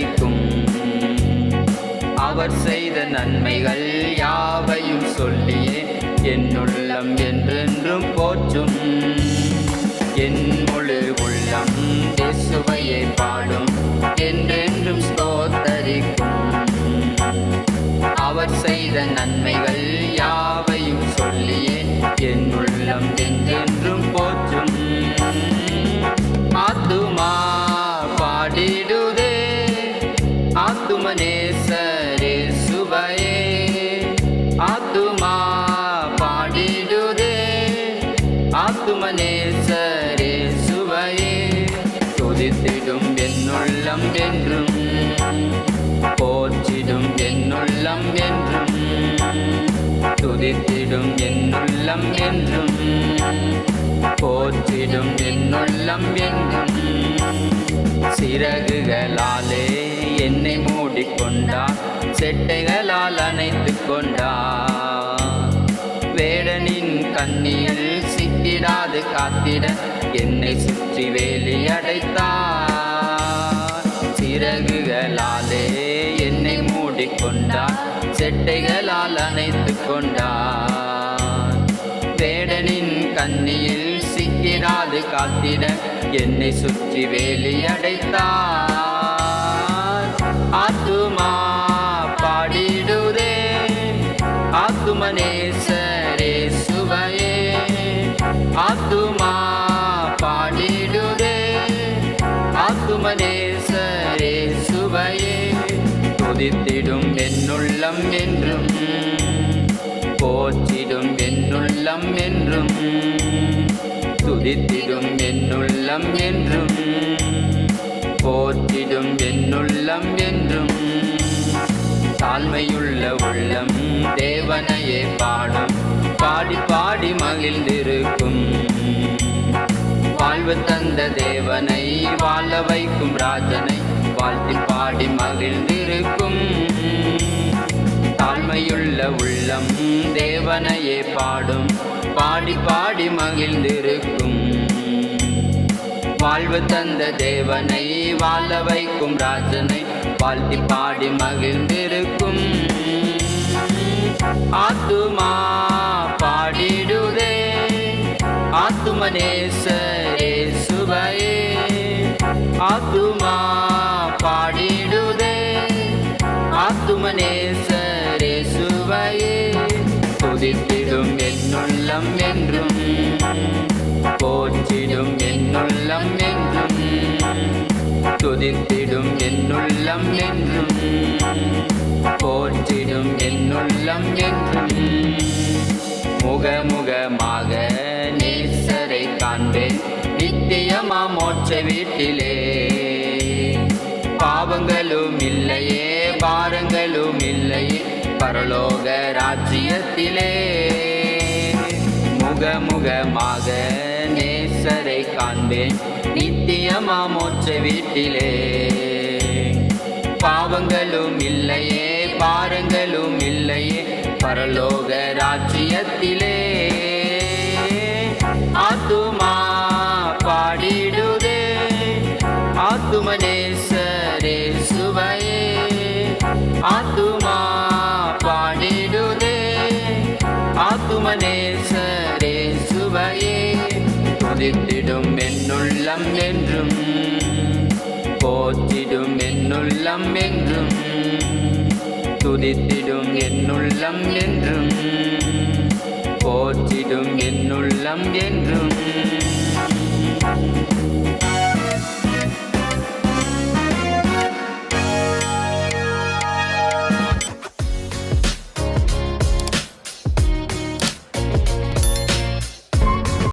ஸ்தோத்தரிக்கும். அவர் செய்த நன்மைகள் யாவையும் சொல்லியே என் உள்ளம் என்றென்றும் போற்றும். என் முழு உள்ளம் இயேசுவையே பாடும், என்றென்றும் ஸ்தோத்தரிக்கும். அவர் செய்த நன்மைகள் யாவையும் சொல்லியே என் உள்ளம் என்றென்றும் போற்றும். ஆத்துமா பாடிடுதே ஆத்துமனேசரே சுவையே. ஆத்துமா பாடிடுதே ஆத்துமனேசரே சுவையே. துதித்திடும் என்னுள்ளம் என்றும், போற்றிடும் என்னுள்ளம் என்றும், துதித்திடும் என்னுள்ளம் என்றும், போற்றிடும் என்னுள்ளம் என்றும். சிறகுகளாலே என்னை மூடிக்கொண்டார், செட்டைகளால் அணைத்துக் கொண்டார். வேடனின் கண்ணியில் சிக்கிடாது காத்திட என்னை சுற்றி வேலி அடைத்தார். சிறகுகளாலே என்னை மூடிக்கொண்டார், செட்டைகளால் அணைத்துக் கொண்டார். வேடனின் கண்ணியில் சிக்கிடாது காத்திட என்னை சுற்றி வேலி அடைத்தார். ஆத்துமா பாடிடுதே ஆத்துமனேசரே சுவையே. ஆத்துமா பாடிடுதே ஆத்துமனேசரே சுவையே. துதித்திடும் என்னுள்ளம் என்றும், போற்றிடும் என்னுள்ளம் என்றும், துதித்திடும் என்னுள்ளம் என்றும், போற்றிடும் என்னுள்ளம் என்றும். தாழ்மையுள்ள உள்ளம் தேவனையே பாடும், பாடி பாடி மகிழ்ந்திருக்கும். வாழ்வு தந்த தேவனை வாழ வைக்கும் ராஜனை வாழ்த்தி பாடி மகிழ்ந்திருக்கும். தாழ்மையுள்ள உள்ளம் தேவனையே பாடும், பாடி பாடி மகிழ்ந்திருக்கும். வாழ்வு தந்த தேவனை வாழ வைக்கும் ராஜனை வாழ்த்தி பாடி மகிழ்ந்திருக்கும். ஆத்துமா பாடிடுதே ஆத்துமனேசரே சுவையே. ஆத்துமா பாடிடுதே ஆத்துமனேசரே சுவையே. துதித்திடும் என்னுள்ளம் என்றும், போற்றிடும் என்னுள்ளம் என்றும், துதித்திடும் என்னுள்ளம் என்றும், போற்றிடும் என்னுள்ளம் என்றும். முகமுகமாக நேசரை காண்பேன் நித்தியமா மோட்ச வீட்டிலே. பாவங்களும் இல்லையே பாரங்களும் இல்லையே பரலோக ராஜ்யத்திலே. முகமுகமாக நேசரை காண்பேன் நித்தியமா மோட்ச வீட்டிலே. பாவங்களும் இல்லையே பாரங்களும் இல்லையே பரலோக ராஜ்யத்திலே. ஆத்துமா பாடிடுதே ஆத்துமனேசரே சுவையே. ஆத்துமா பாடிடுதே ஆத்துமனேசரே சுவையே. துதித்திடும் என்னுள்ளம் என்றும், போற்றிடும் என்னுள்ளம் என்றும், துதித்திடும் என்னுள்ளம் என்றும், போற்றிடும் என்னுள்ளம் என்றும்.